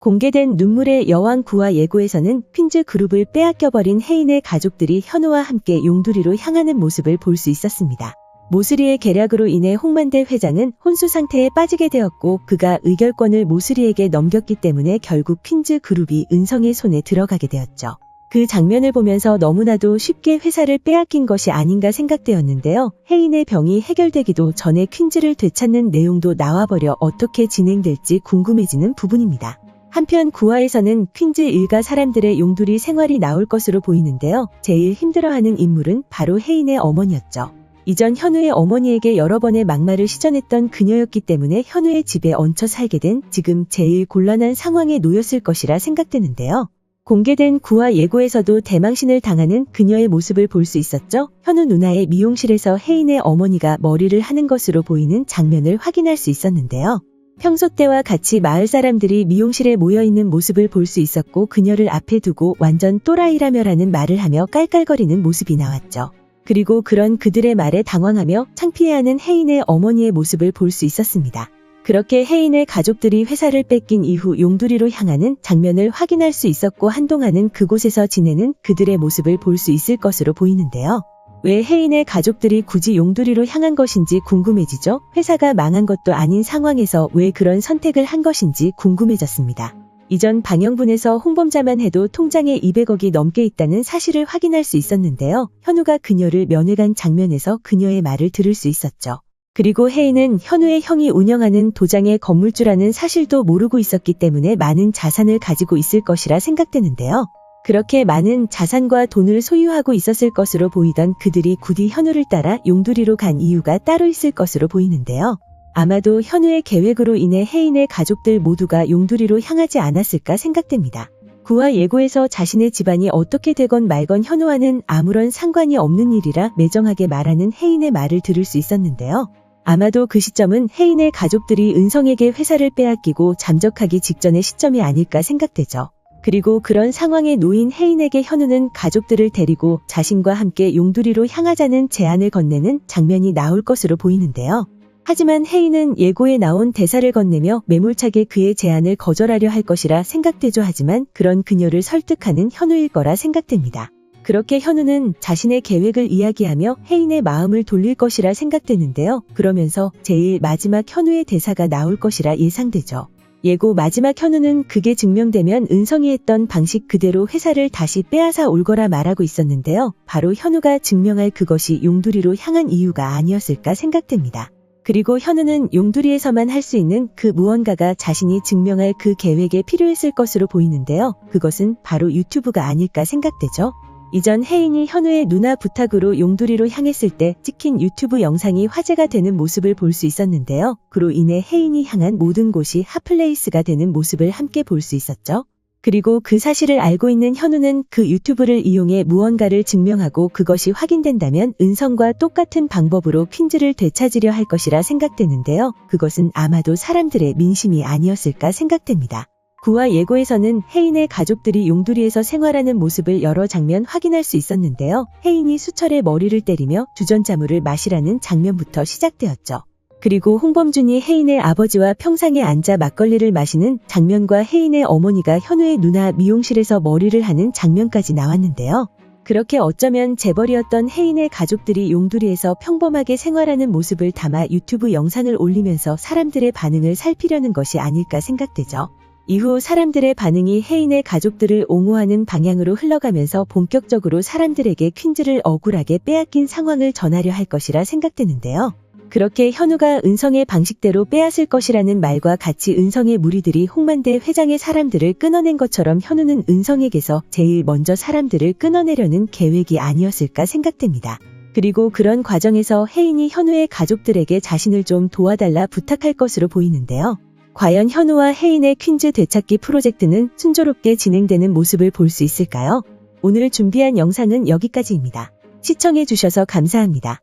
공개된 눈물의 여왕 구화 예고에서는 퀸즈 그룹을 빼앗겨버린 혜인의 가족들이 현우와 함께 용두리로 향하는 모습을 볼 수 있었습니다. 모슬이의 계략으로 인해 홍만대 회장은 혼수 상태에 빠지게 되었고 그가 의결권을 모슬이에게 넘겼기 때문에 결국 퀸즈 그룹이 은성의 손에 들어가게 되었죠. 그 장면을 보면서 너무나도 쉽게 회사를 빼앗긴 것이 아닌가 생각되었는데요. 혜인의 병이 해결되기도 전에 퀸즈를 되찾는 내용도 나와버려 어떻게 진행될지 궁금해지는 부분입니다. 한편 구화에서는 퀸즈 일가 사람들의 용두리 생활이 나올 것으로 보이는데요. 제일 힘들어하는 인물은 바로 혜인의 어머니였죠. 이전 현우의 어머니에게 여러 번의 막말을 시전했던 그녀였기 때문에 현우의 집에 얹혀 살게 된 지금 제일 곤란한 상황에 놓였을 것이라 생각되는데요. 공개된 구화 예고에서도 대망신을 당하는 그녀의 모습을 볼 수 있었죠. 현우 누나의 미용실에서 혜인의 어머니가 머리를 하는 것으로 보이는 장면을 확인할 수 있었는데요. 평소 때와 같이 마을 사람들이 미용실에 모여있는 모습을 볼 수 있었고 그녀를 앞에 두고 완전 또라이라며라는 말을 하며 깔깔거리는 모습이 나왔죠. 그리고 그런 그들의 말에 당황하며 창피해하는 혜인의 어머니의 모습을 볼 수 있었습니다. 그렇게 혜인의 가족들이 회사를 뺏긴 이후 용두리로 향하는 장면을 확인할 수 있었고 한동안은 그곳에서 지내는 그들의 모습을 볼 수 있을 것으로 보이는데요. 왜 혜인의 가족들이 굳이 용두리로 향한 것인지 궁금해지죠? 회사가 망한 것도 아닌 상황에서 왜 그런 선택을 한 것인지 궁금해졌습니다. 이전 방영분에서 홍범자만 해도 통장에 200억이 넘게 있다는 사실을 확인할 수 있었는데요. 현우가 그녀를 면회간 장면에서 그녀의 말을 들을 수 있었죠. 그리고 혜인은 현우의 형이 운영하는 도장의 건물주라는 사실도 모르고 있었기 때문에 많은 자산을 가지고 있을 것이라 생각되는데요. 그렇게 많은 자산과 돈을 소유하고 있었을 것으로 보이던 그들이 굳이 현우를 따라 용두리로 간 이유가 따로 있을 것으로 보이는데요. 아마도 현우의 계획으로 인해 혜인의 가족들 모두가 용두리로 향하지 않았을까 생각됩니다. 구화 예고에서 자신의 집안이 어떻게 되건 말건 현우와는 아무런 상관이 없는 일이라 매정하게 말하는 혜인의 말을 들을 수 있었는데요. 아마도 그 시점은 혜인의 가족들이 은성에게 회사를 빼앗기고 잠적하기 직전의 시점이 아닐까 생각되죠. 그리고 그런 상황에 놓인 혜인에게 현우는 가족들을 데리고 자신과 함께 용두리로 향하자는 제안을 건네는 장면이 나올 것으로 보이는데요. 하지만 혜인은 예고에 나온 대사를 건네며 매몰차게 그의 제안을 거절하려 할 것이라 생각되죠. 하지만 그런 그녀를 설득하는 현우일 거라 생각됩니다. 그렇게 현우는 자신의 계획을 이야기하며 혜인의 마음을 돌릴 것이라 생각되는데요. 그러면서 제일 마지막 현우의 대사가 나올 것이라 예상되죠. 예고 마지막 현우는 그게 증명되면 은성이 했던 방식 그대로 회사를 다시 빼앗아 올 거라 말하고 있었는데요. 바로 현우가 증명할 그것이 용두리로 향한 이유가 아니었을까 생각됩니다. 그리고 현우는 용두리에서만 할 수 있는 그 무언가가 자신이 증명할 그 계획에 필요했을 것으로 보이는데요. 그것은 바로 유튜브가 아닐까 생각되죠. 이전 혜인이 현우의 누나 부탁으로 용두리로 향했을 때 찍힌 유튜브 영상이 화제가 되는 모습을 볼 수 있었는데요. 그로 인해 혜인이 향한 모든 곳이 핫플레이스가 되는 모습을 함께 볼 수 있었죠. 그리고 그 사실을 알고 있는 현우는 그 유튜브를 이용해 무언가를 증명하고 그것이 확인된다면 은성과 똑같은 방법으로 퀸즈를 되찾으려 할 것이라 생각되는데요. 그것은 아마도 사람들의 민심이 아니었을까 생각됩니다. 구화 예고에서는 혜인의 가족들이 용두리에서 생활하는 모습을 여러 장면 확인할 수 있었는데요. 혜인이 수철의 머리를 때리며 주전자물을 마시라는 장면부터 시작되었죠. 그리고 홍범준이 혜인의 아버지와 평상에 앉아 막걸리를 마시는 장면과 혜인의 어머니가 현우의 누나 미용실에서 머리를 하는 장면까지 나왔는데요. 그렇게 어쩌면 재벌이었던 혜인의 가족들이 용두리에서 평범하게 생활하는 모습을 담아 유튜브 영상을 올리면서 사람들의 반응을 살피려는 것이 아닐까 생각되죠. 이후 사람들의 반응이 혜인의 가족들을 옹호하는 방향으로 흘러가면서 본격적으로 사람들에게 퀸즈를 억울하게 빼앗긴 상황을 전하려 할 것이라 생각되는데요. 그렇게 현우가 은성의 방식대로 빼앗을 것이라는 말과 같이 은성의 무리들이 홍만대 회장의 사람들을 끊어낸 것처럼 현우는 은성에게서 제일 먼저 사람들을 끊어내려는 계획이 아니었을까 생각됩니다. 그리고 그런 과정에서 혜인이 현우의 가족들에게 자신을 좀 도와달라 부탁할 것으로 보이는데요. 과연 현우와 혜인의 퀸즈 되찾기 프로젝트는 순조롭게 진행되는 모습을 볼 수 있을까요? 오늘 준비한 영상은 여기까지입니다. 시청해주셔서 감사합니다.